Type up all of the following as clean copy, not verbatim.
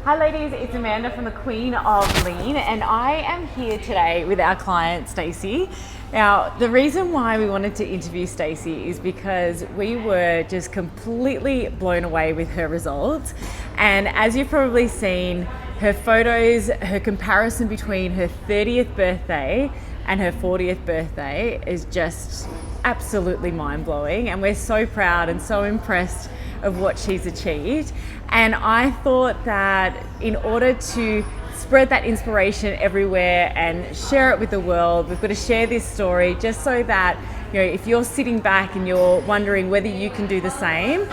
Hi ladies, it's Amanda from the Queen of Lean, and I am here today with our client Stacey. Now, the reason why we wanted to interview Stacey is because we were just completely blown away with her results. And as you've probably seen, her photos, her comparison between her 30th birthday and her 40th birthday is just absolutely mind-blowing, and we're so proud and so impressed of what she's achieved. And I thought that in order to spread that inspiration everywhere and share it with the world, we've got to share this story just so that, if you're sitting back and you're wondering whether you can do the same,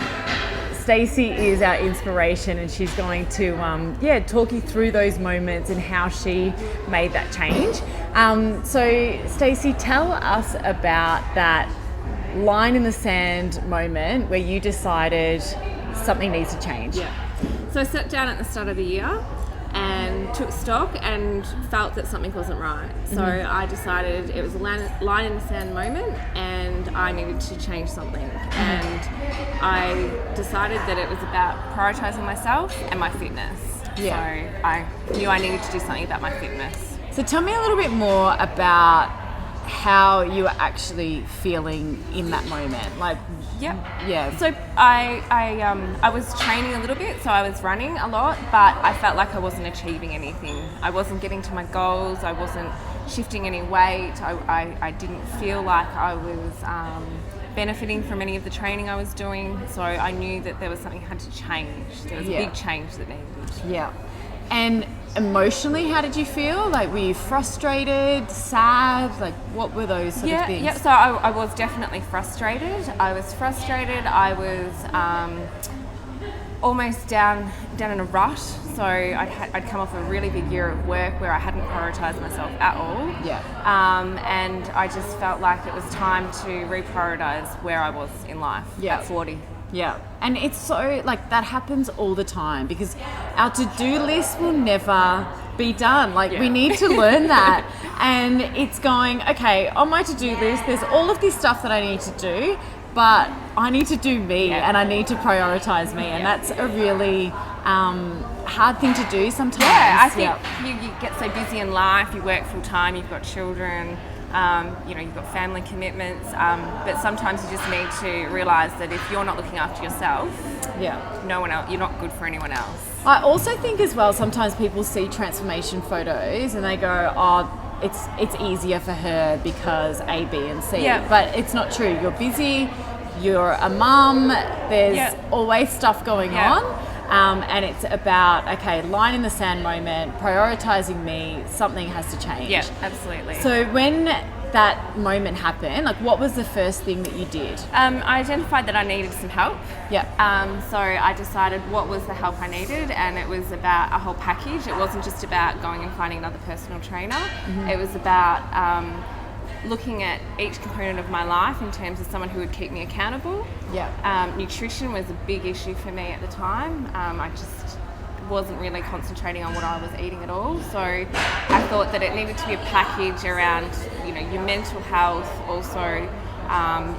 Stacey is our inspiration, and she's going to talk you through those moments and how she made that change. So Stacey, tell us about that line in the sand moment where you decided something needs to change. Yeah. So I sat down at the start of the year and took stock and felt that something wasn't right. So I decided it was a line in the sand moment and I needed to change something. And I decided that it was about prioritising myself and my fitness. Yeah. So I knew I needed to do something about my fitness. So tell me a little bit more about how you were actually feeling in that moment. Yeah. So I was training a little bit, so I was running a lot, but I felt like I wasn't achieving anything. I wasn't getting to my goals. I wasn't shifting any weight. I didn't feel like I was benefiting from any of the training I was doing. So I knew that there was something that had to change. There was a big change that needed. Yeah. And emotionally, how did you feel? Like, were you frustrated, sad? Like, what were those sort of things? Yeah, so I was definitely frustrated. I was almost down in a rut. So I'd come off a really big year of work where I hadn't prioritised myself at all. Yeah. And I just felt like it was time to reprioritise where I was in life at 40. Yeah, and it's so, that happens all the time because our to-do list will never be done. We need to learn that. And it's going, okay, on my to-do list, there's all of this stuff that I need to do, but I need to do me and I need to prioritize me. And that's a really hard thing to do sometimes. Yeah, I think you get so busy in life, you work full time, you've got children, you've got family commitments, but sometimes you just need to realise that if you're not looking after yourself, no one else, you're not good for anyone else. I also think as well, sometimes people see transformation photos and they go, oh, it's easier for her because A, B and C. Yeah. But it's not true. You're busy, you're a mum, there's always stuff going on. And it's about, okay, line in the sand moment, prioritising me, something has to change. Yeah, absolutely. So when that moment happened, what was the first thing that you did? I identified that I needed some help. Yeah. So I decided what was the help I needed, and it was about a whole package. It wasn't just about going and finding another personal trainer. Mm-hmm. It was about looking at each component of my life in terms of someone who would keep me accountable. Yeah. Nutrition was a big issue for me at the time. I just wasn't really concentrating on what I was eating at all. So I thought that it needed to be a package around, your mental health, also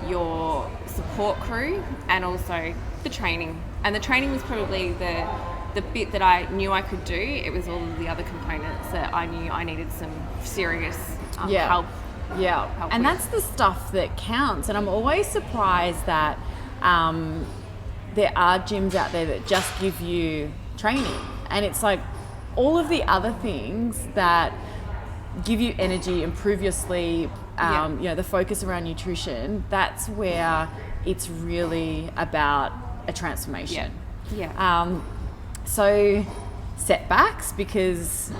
your support crew, and also the training. And the training was probably the bit that I knew I could do. It was all of the other components that I knew I needed some serious help. Yeah, and that's the stuff that counts. And I'm always surprised that there are gyms out there that just give you training, and it's like all of the other things that give you energy, improve your sleep, the focus around nutrition, that's where it's really about a transformation. So setbacks, because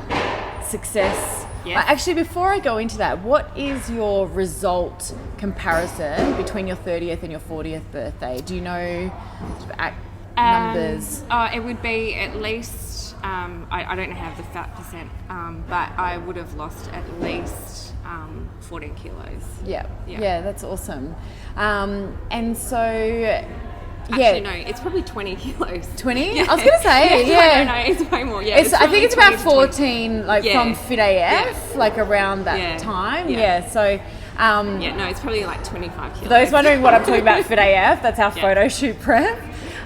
success. Actually, before I go into that, what is your result comparison between your 30th and your 40th birthday? Do you know numbers? It would be at least, I don't have the fat percent, but I would have lost at least 14 kilos. Yeah, that's awesome. And so... Actually, no, it's probably 20 kilos. 20? Yeah. I was going to say, No, it's way more. Yeah, I think it's about 14, from Fit AF, around that time. So... no, it's probably 25 kilos. For those wondering what I'm talking about, Fit AF, that's our photo shoot prep.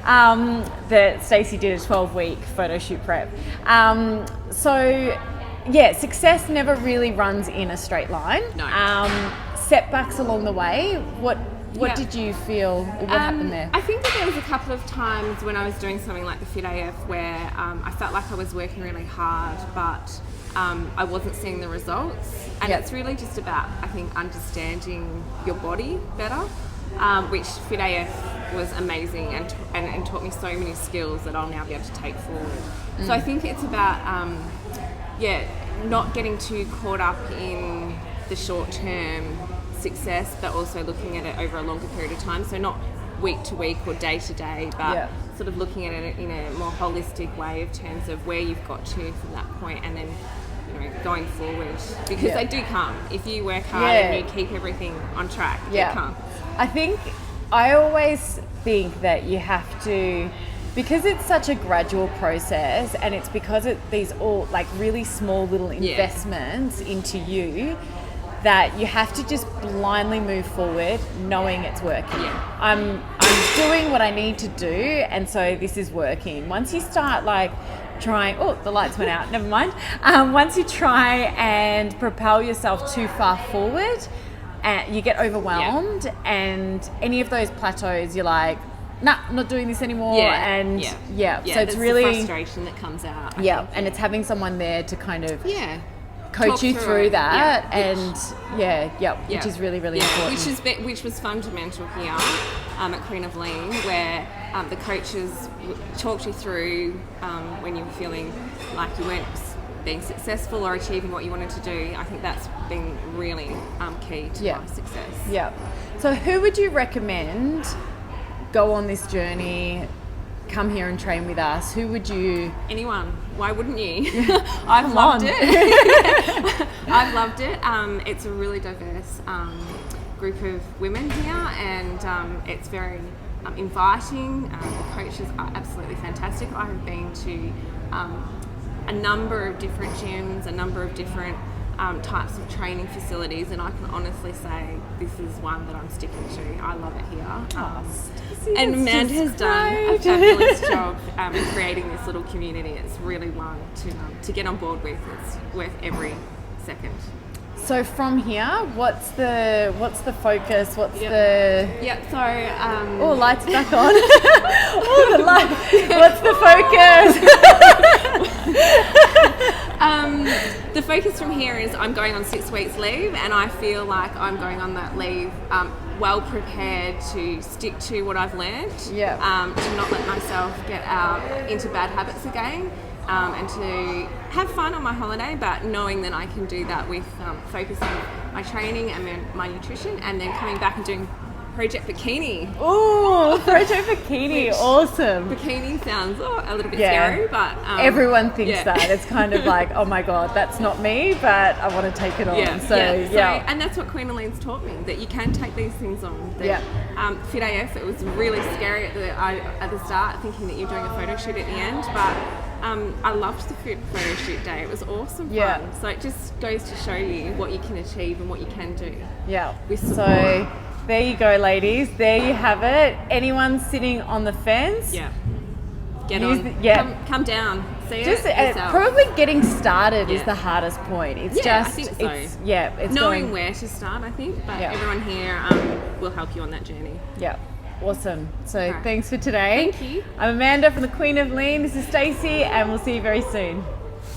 that Stacey did a 12-week photo shoot prep. So yeah, success never really runs in a straight line. No. Setbacks along the way. What did you feel? What happened there? I think that there was a couple of times when I was doing something like the Fit AF where I felt like I was working really hard, but I wasn't seeing the results. And it's really just about, I think, understanding your body better, which Fit AF was amazing and taught me so many skills that I'll now be able to take forward. So I think it's about, not getting too caught up in the short-term success, but also looking at it over a longer period of time. So not week to week or day to day, but sort of looking at it in a more holistic way of terms of where you've got to from that point, and then going forward, because they do come if you work hard and you keep everything on track. They come. I always think that you have to, because it's such a gradual process, and it's because these all like really small little investments into you, that you have to just blindly move forward knowing it's working. I'm doing what I need to do, and so this is working. Once you start like trying, the lights went out, never mind. Once you try and propel yourself too far forward, you get overwhelmed, and any of those plateaus, you're like, nah, I'm not doing this anymore. So it's really the frustration that comes out. And it's having someone there to kind of coach you through that, which is really, really important. Which was fundamental here at Queen of Lean, where the coaches talked you through when you were feeling like you weren't being successful or achieving what you wanted to do. I think that's been really key to my success. So who would you recommend go on this journey, come here and train with us? Who would you? Anyone. Why wouldn't you? I've loved it. I've loved it. It's a really diverse group of women here, and it's very inviting. The coaches are absolutely fantastic. I have been to a number of different gyms, a number of different types of training facilities, and I can honestly say this is one that I'm sticking to. I love it here. And Amanda has done a fabulous job in creating this little community. It's really one to get on board with. It's worth every second. So from here, what's the focus? What's lights back on. The light. What's the focus? The focus from here is I'm going on 6 weeks leave, and I feel like I'm going on that leave well prepared to stick to what I've learned, to not let myself get into bad habits again, and to have fun on my holiday, but knowing that I can do that with focusing my training and my nutrition, and then coming back and doing Project Bikini. Oh, Project Bikini, awesome. Bikini sounds a little bit scary, but everyone thinks that. It's kind of like, oh my God, that's not me, but I want to take it on. And that's what Queen of Lean's taught me, that you can take these things on. Fit AF, it was really scary at the start, thinking that you're doing a photo shoot at the end, but I loved the photo shoot day. It was awesome fun. So it just goes to show you what you can achieve and what you can do. So there you go, ladies. There you have it. Anyone sitting on the fence? Get on. Come down. See it. Probably getting started is the hardest point. It's I think so. It's knowing where to start, I think. But everyone here will help you on that journey. Awesome. So thanks for today. Thank you. I'm Amanda from the Queen of Lean. This is Stacey, and we'll see you very soon.